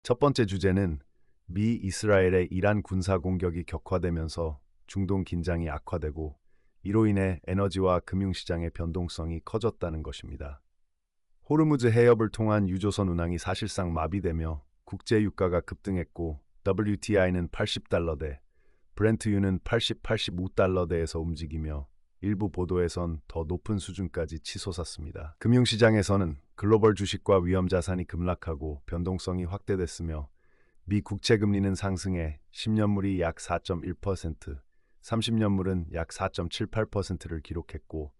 첫 번째 주제는 미 이스라엘의 이란 군사 공격이 격화되면서 중동 긴장이 악화되고 이로 인해 에너지와 금융시장의 변동성이 커졌다는 것입니다. 호르무즈 해협을 통한 유조선 운항이 사실상 마비되며 국제 유가가 급등했고 WTI는 80달러대, 브렌트유는 80, 85달러대에서 움직이며 일부 보도에선 더 높은 수준까지 치솟았습니다. 금융시장에서는 글로벌 주식과 위험자산이 급락하고 변동성이 확대됐으며 미 국채금리는 상승해 10년물이 약 4.1%, 30년물은 약 4.78%를 기록했고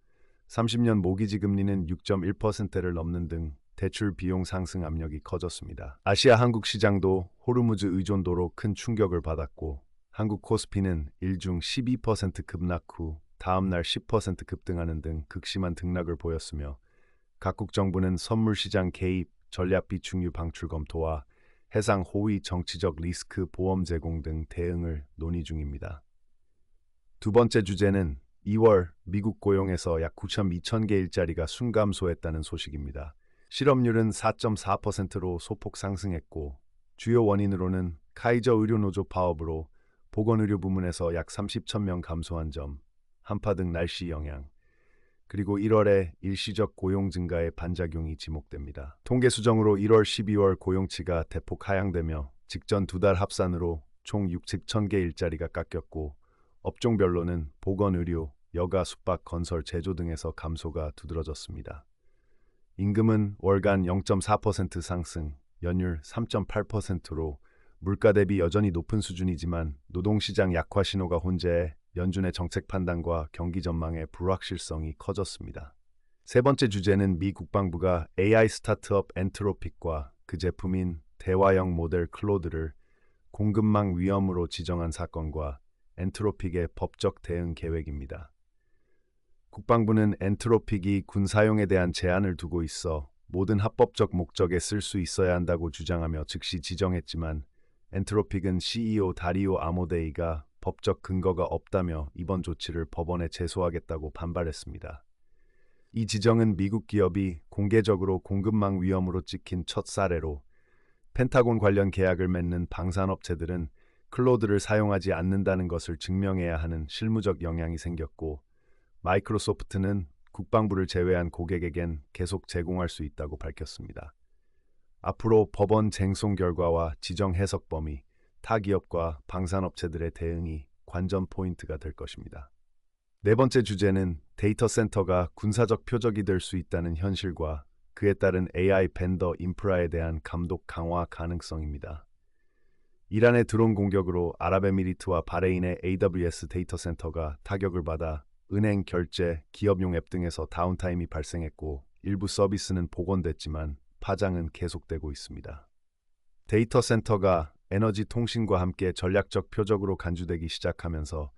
30년 모기지 금리는 6.1%를 넘는 등 대출 비용 상승 압력이 커졌습니다. 아시아 한국 시장도 호르무즈 의존도로 큰 충격을 받았고 한국 코스피는 일중 12% 급락 후 다음 날 10% 급등하는 등 극심한 등락을 보였으며 각국 정부는 선물 시장 개입, 전략 비축유 방출 검토와 해상 호위 정치적 리스크 보험 제공 등 대응을 논의 중입니다. 두 번째 주제는 2월 미국 고용에서 약 9,200개 일자리가 순감소했다는 소식입니다. 실업률은 4.4%로 소폭 상승했고 주요 원인으로는 카이저 의료노조 파업으로 보건의료 부문에서 약 30,000명 감소한 점, 한파 등 날씨 영향, 그리고 1월에 일시적 고용 증가의 반작용이 지목됩니다. 통계 수정으로 1월, 12월 고용치가 대폭 하향되며 직전 두 달 합산으로 총 6,000개 일자리가 깎였고 업종별로는 보건의료, 여가, 숙박, 건설, 제조 등에서 감소가 두드러졌습니다. 임금은 월간 0.4% 상승, 연율 3.8%로 물가 대비 여전히 높은 수준이지만 노동시장 약화 신호가 혼재해 연준의 정책 판단과 경기 전망의 불확실성이 커졌습니다. 세 번째 주제는 미 국방부가 AI 스타트업 엔트로픽과 그 제품인 대화형 모델 클로드를 공급망 위험으로 지정한 사건과 엔트로픽의 법적 대응 계획입니다. 국방부는 엔트로픽이 군 사용에 대한 제한을 두고 있어 모든 합법적 목적에 쓸 수 있어야 한다고 주장하며 즉시 지정했지만 엔트로픽은 CEO 다리오 아모데이가 법적 근거가 없다며 이번 조치를 법원에 제소하겠다고 반발했습니다. 이 지정은 미국 기업이 공개적으로 공급망 위험으로 찍힌 첫 사례로 펜타곤 관련 계약을 맺는 방산업체들은 클로드를 사용하지 않는다는 것을 증명해야 하는 실무적 영향이 생겼고 마이크로소프트는 국방부를 제외한 고객에겐 계속 제공할 수 있다고 밝혔습니다. 앞으로 법원 쟁송 결과와 지정 해석 범위, 타 기업과 방산업체들의 대응이 관전 포인트가 될 것입니다. 네 번째 주제는 데이터 센터가 군사적 표적이 될 수 있다는 현실과 그에 따른 AI 벤더 인프라에 대한 감독 강화 가능성입니다. 이란의 드론 공격으로 아랍에미리트와 바레인의 AWS 데이터 센터가 타격을 받아 은행, 결제, 기업용 앱 등에서 다운타임이 발생했고 일부 서비스는 복원됐지만 파장은 계속되고 있습니다. 데이터 센터가 에너지 통신과 함께 전략적 표적으로 간주되기 시작하면서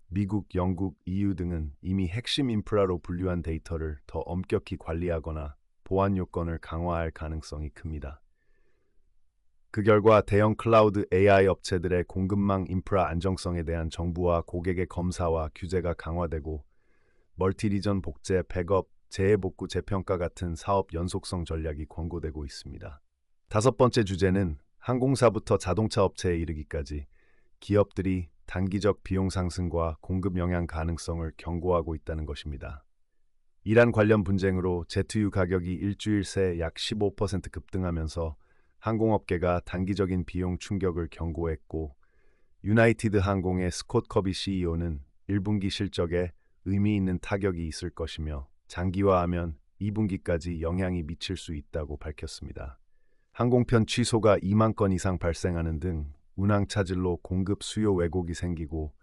미국, 영국, EU 등은 이미 핵심 인프라로 분류한 데이터를 더 엄격히 관리하거나 보안 요건을 강화할 가능성이 큽니다. 그 결과 대형 클라우드 AI 업체들의 공급망 인프라 안정성에 대한 정부와 고객의 검사와 규제가 강화되고 멀티리전 복제, 백업, 재해복구 재평가 같은 사업 연속성 전략이 권고되고 있습니다. 다섯 번째 주제는 항공사부터 자동차 업체에 이르기까지 기업들이 단기적 비용 상승과 공급 영향 가능성을 경고하고 있다는 것입니다. 이란 관련 분쟁으로 제트유 가격이 일주일 새 약 15% 급등하면서 항공업계가 단기적인 비용 충격을 경고했고 유나이티드 항공의 스콧 커비 CEO는 1분기 실적에 의미 있는 타격이 있을 것이며 장기화하면 2분기까지 영향이 미칠 수 있다고 밝혔습니다. 항공편 취소가 2만 건 이상 발생하는 등 운항 차질로 공급 수요 왜곡이 생기고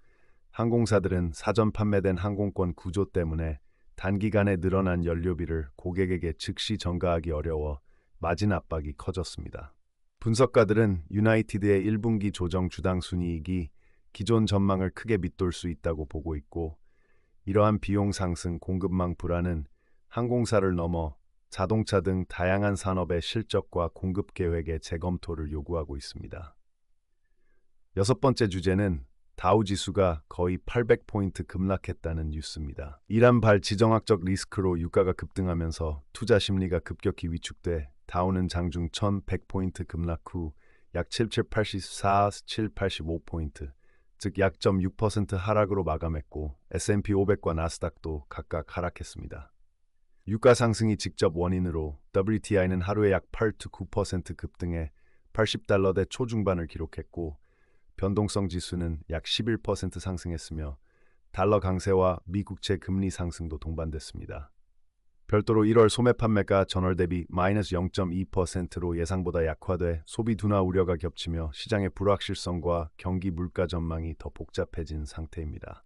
항공사들은 사전 판매된 항공권 구조 때문에 단기간에 늘어난 연료비를 고객에게 즉시 전가하기 어려워 마진 압박이 커졌습니다. 분석가들은 유나이티드의 1분기 조정 주당 순이익이 기존 전망을 크게 밑돌 수 있다고 보고 있고 이러한 비용 상승 공급망 불안은 항공사를 넘어 자동차 등 다양한 산업의 실적과 공급 계획의 재검토를 요구하고 있습니다. 여섯 번째 주제는 다우 지수가 거의 800포인트 급락했다는 뉴스입니다. 이란발 지정학적 리스크로 유가가 급등하면서 투자 심리가 급격히 위축돼 다우는 장중 1100포인트 급락 후 약 7784, 785포인트, 즉 약 0.6% 하락으로 마감했고 S&P 500과 나스닥도 각각 하락했습니다. 유가 상승이 직접 원인으로 WTI는 하루에 약 8-9% 급등해 80달러대 초중반을 기록했고 변동성 지수는 약 11% 상승했으며 달러 강세와 미국채 금리 상승도 동반됐습니다. 별도로 1월 소매 판매가 전월 대비 마이너스 0.2%로 예상보다 약화돼 소비 둔화 우려가 겹치며 시장의 불확실성과 경기 물가 전망이 더 복잡해진 상태입니다.